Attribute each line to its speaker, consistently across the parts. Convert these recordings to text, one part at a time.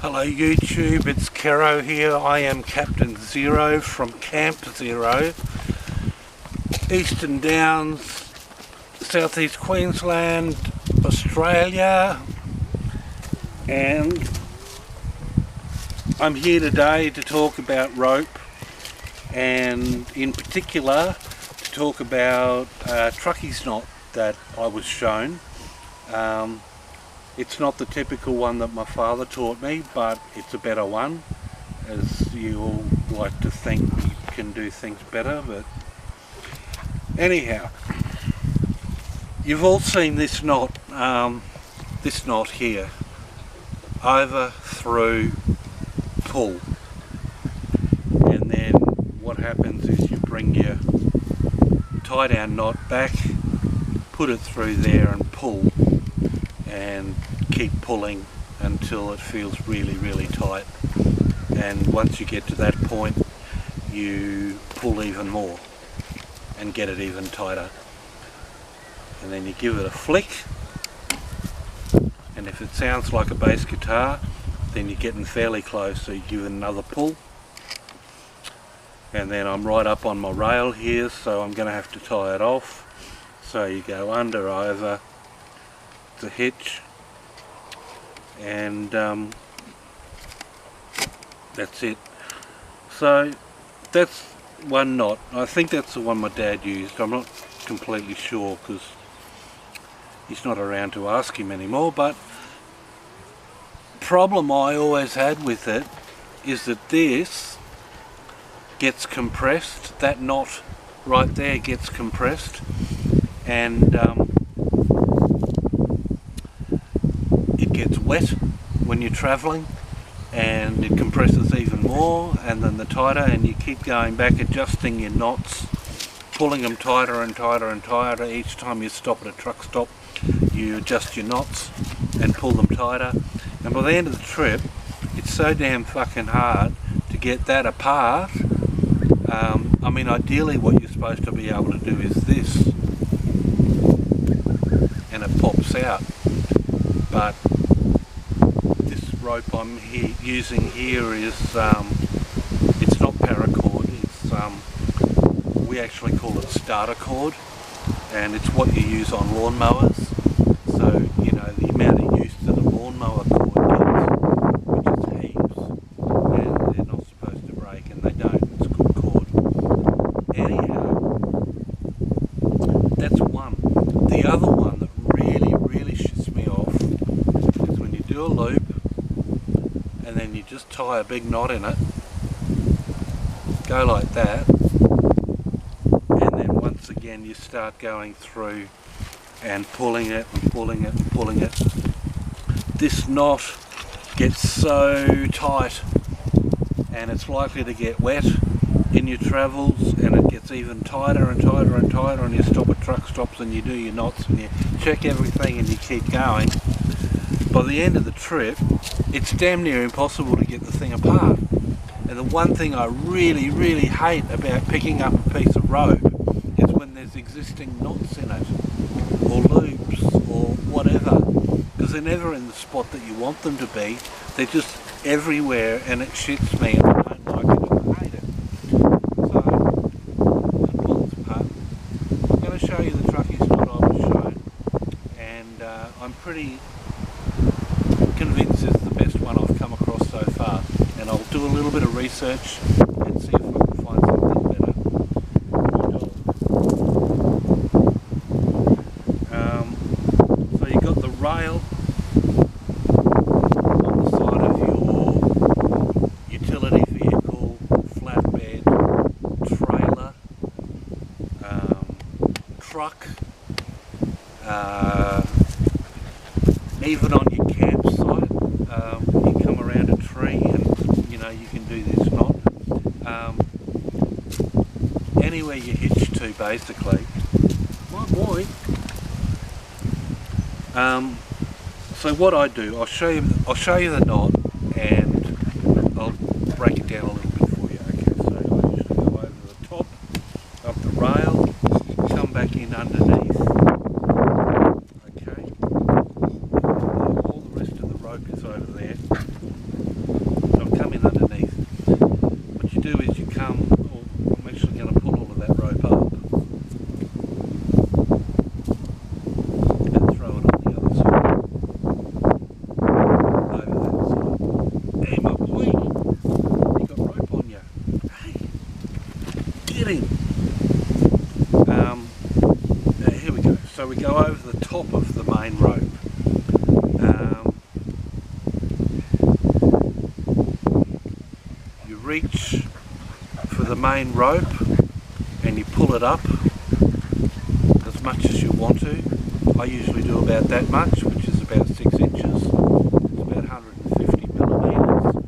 Speaker 1: Hello YouTube, it's Kero here. I am Captain Zero from Camp Zero, Eastern Downs, Southeast Queensland, Australia, and I'm here today to talk about rope, and in particular to talk about truckie's knot that I was shown. It's not the typical one that my father taught me, but it's a better one, as you all like to think you can do things better. But anyhow, you've all seen this knot here, over, through, pull, and then what happens is you bring your tie down knot back, put it through there and pull, and keep pulling until it feels really tight, and once you get to that point you pull even more and get it even tighter, and then you give it a flick, and if it sounds like a bass guitar then you're getting fairly close, so you give it another pull, and then I'm right up on my rail here, so I'm going to have to tie it off. So you go under, over, the hitch, and that's it. So that's one knot. I think that's the one my dad used. I'm not completely sure because he's not around to ask him anymore, but problem I always had with it is that this gets compressed, that knot right there gets compressed, and it gets wet when you're travelling, and it compresses even more, and then the tighter, and you keep going back adjusting your knots, pulling them tighter and tighter and tighter. Each time you stop at a truck stop you adjust your knots and pull them tighter, and by the end of the trip it's so damn fucking hard to get that apart. I mean, ideally what you're supposed to be able to do is this, and it pops out, but this rope I'm using here is it's not paracord, it's we actually call it starter cord, and it's what you use on lawnmowers. So you know the amount of use that a lawnmower cord gets, which is heaps, and they're not supposed to break, and they don't. It's good cord. Anyhow, that's one. The other one that really shits me off is when you do a loop and then you just tie a big knot in it, go like that, and then once again you start going through and pulling it and pulling it and pulling it. This knot gets so tight and it's likely to get wet in your travels, and it gets even tighter and tighter and tighter, and you stop at truck stops and you do your knots and you check everything and you keep going. By the end of the trip it's damn near impossible to get the thing apart. And the one thing I really hate about picking up a piece of rope is when there's existing knots in it, or loops, or whatever, because they're never in the spot that you want them to be. They're just everywhere, and it shits me, and I don't like it and I hate it. So I'm pull this apart. I'm going to show you the truckie's knot I was shown, and I'm pretty convinced it's the best one I've come across so far, and I'll do a little bit of research and see if I can find something better. So you got the rail on the side of your utility vehicle, flatbed, trailer, truck, even on your campsite. You come around a tree and you know you can do this knot. Anywhere you hitch to, basically. My boy. So what I do, I'll show you the knot, and I'll break it down a little bit for you. Okay, so I usually go over the top of the rail, come back in underneath. Okay, all the rest of the rope is over there. over the top of the main rope. You reach for the main rope and you pull it up as much as you want to. I usually do about that much, which is about 6 inches. It's about 150 millimeters,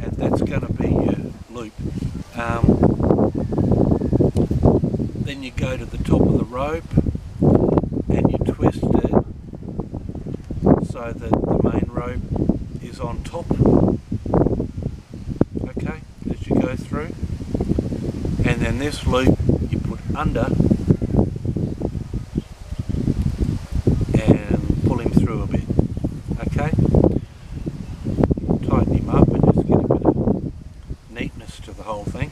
Speaker 1: and that's going to be your loop. Then you go to the top of the rope and you twist it so that the main rope is on top, okay, as you go through. And then this loop you put under and pull him through a bit, okay? Tighten him up and just get a bit of neatness to the whole thing.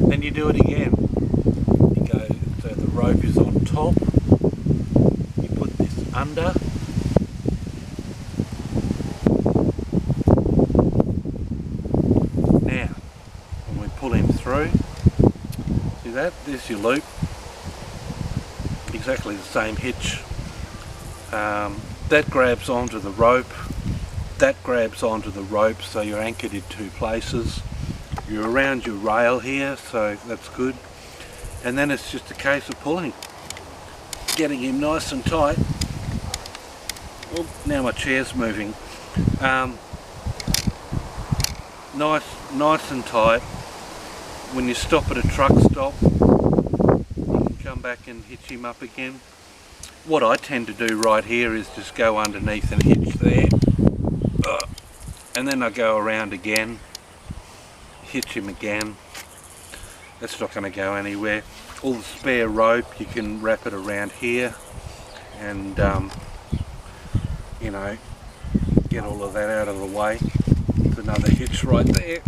Speaker 1: Then you do it again. You go, so the rope is on top, you put this under, now when we pull him through, see that? There's your loop, exactly the same hitch. That grabs onto the rope, that grabs onto the rope, so you're anchored in 2 places. You're around your rail here, so that's good. And then it's just a case of pulling, getting him nice and tight. Oh, now my chair's moving. Nice and tight. When you stop at a truck stop, you can come back and hitch him up again. What I tend to do right here is just go underneath and hitch there, and then I go around again, hitch him again. That's not going to go anywhere. All the spare rope, you can wrap it around here and you know, get all of that out of the way. There's another hitch right there.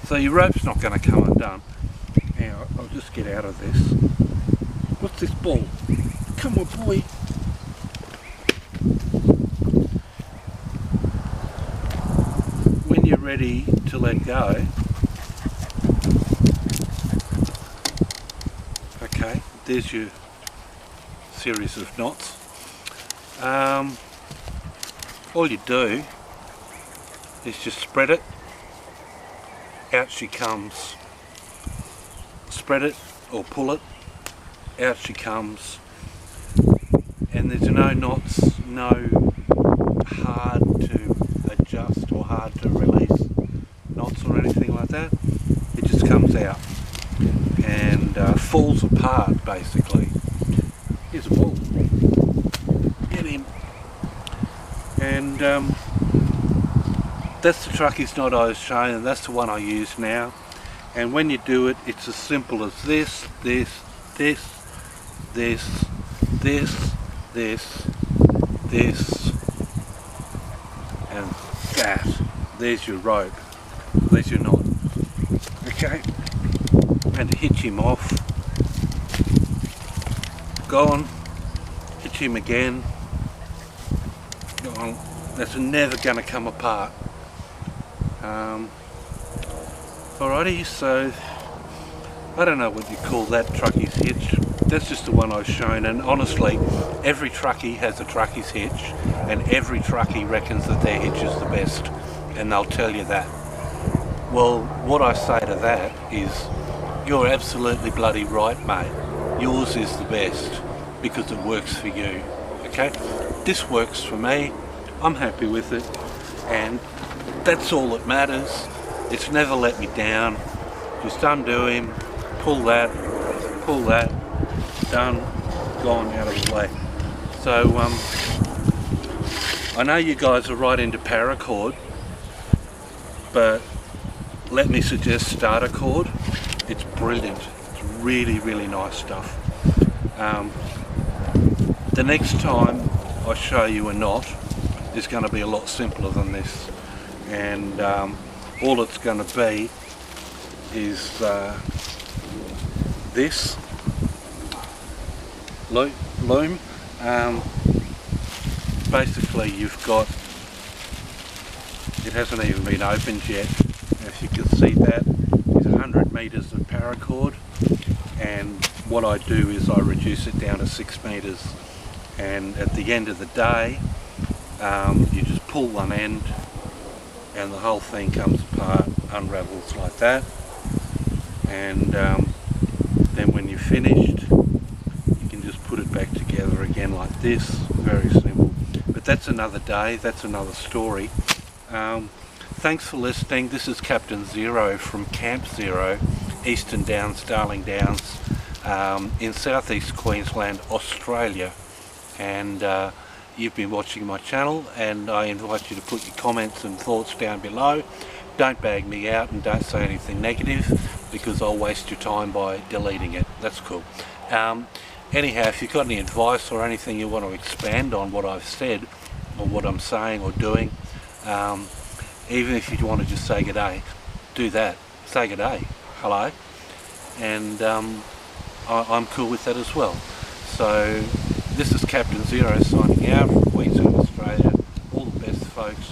Speaker 1: So your rope's not going to come undone. Now I'll just get out of this. What's this ball? Come on, boy. When you're ready to let go, okay, there's your series of knots. All you do is just spread it, out she comes. Spread it or pull it, out she comes, and there's no knots, no hard to adjust or hard to release knots or anything like that. It just comes out and falls apart basically. Here's a ball, get him. And that's the truckies knot I was showing, and that's the one I use now. And when you do it, it's as simple as this, this, this, this, this, this, this, and that. There's your rope, there's your knot. Okay, and to hitch him off, go on, hitch him again, go on. That's never going to come apart. Alrighty, so I don't know what you call that truckie's hitch. That's just the one I've shown, and honestly every truckie has a truckie's hitch, and every truckie reckons that their hitch is the best, and they'll tell you that. Well, what I say to that is, you're absolutely bloody right, mate. Yours is the best because it works for you. Okay, this works for me, I'm happy with it, and that's all that matters. It's never let me down. Just undo him, pull that, done, gone, out of the way. So I know you guys are right into paracord, but let me suggest starter cord. It's brilliant. It's really, really nice stuff. The next time I show you a knot is going to be a lot simpler than this, and all it's going to be is this loom. Basically you've got, it hasn't even been opened yet. As you can see, that is 100 meters of paracord, and what I do is I reduce it down to 6 meters, and at the end of the day you just pull one end and the whole thing comes apart, unravels like that, and then when you're finished you can just put it back together again like this. Very simple. But that's another day, that's another story. Thanks for listening. This is Captain Zero from Camp Zero, Eastern Downs, Darling Downs, in southeast Queensland, Australia, and you've been watching my channel, and I invite you to put your comments and thoughts down below. Don't bag me out and don't say anything negative, because I'll waste your time by deleting it. That's cool. Anyhow, if you've got any advice or anything you want to expand on what I've said or what I'm saying or doing, even if you want to just say good day, do that. Say good day, hello, and I'm cool with that as well. So this is Captain Zero signing out from Queensland, Australia. All the best, folks.